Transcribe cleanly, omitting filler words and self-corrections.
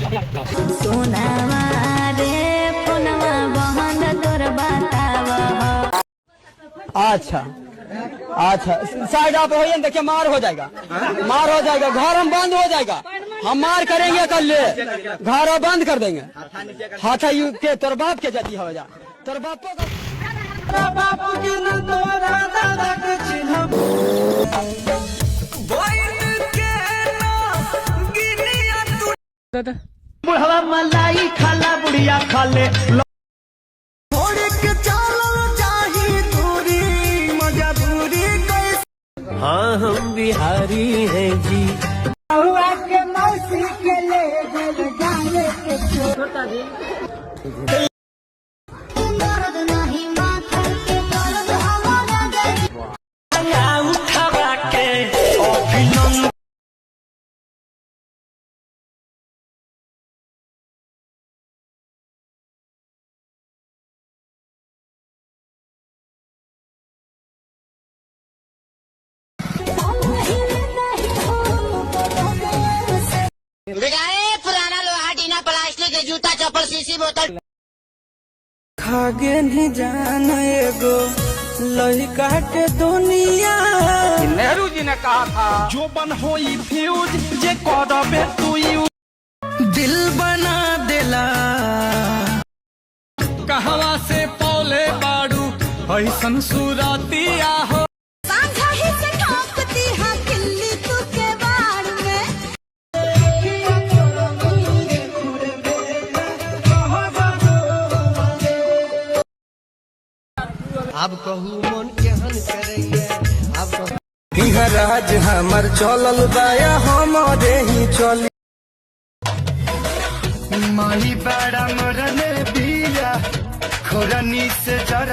सोनावा रे फोनवा बहन तोर बतावा। अच्छा अच्छा साइड आप होइए, देखिए मार हो जाएगा, मार हो जाएगा, घर हम बंद हो जाएगा, हम मार करेंगे कल, घर बंद कर देंगे। हाथा के तोर बाप के जदी हो जा, तोर बापो बुढ़वा मलाई खाला बुढ़िया खाले हाँ हम बिहारी हैं जी। के मौसी के ले जाने के छोटा दी पुराना लोहा टीना प्लास्टिक जूता चप्पल शीशी बोतल खागे नहीं जाना एगो लड़का के दुनिया। नेहरू जी ने कहा था जो बन होई फ्यूज जे करबे तू दिल बना देला। कहवा से पौले बाड़ू ऐसन सुरतिया हो अब कहू मन केहन करैया। अब राज हमर चलल बाया हमारे ही चली माही बड़ा मरने बिया खोरनी से जरा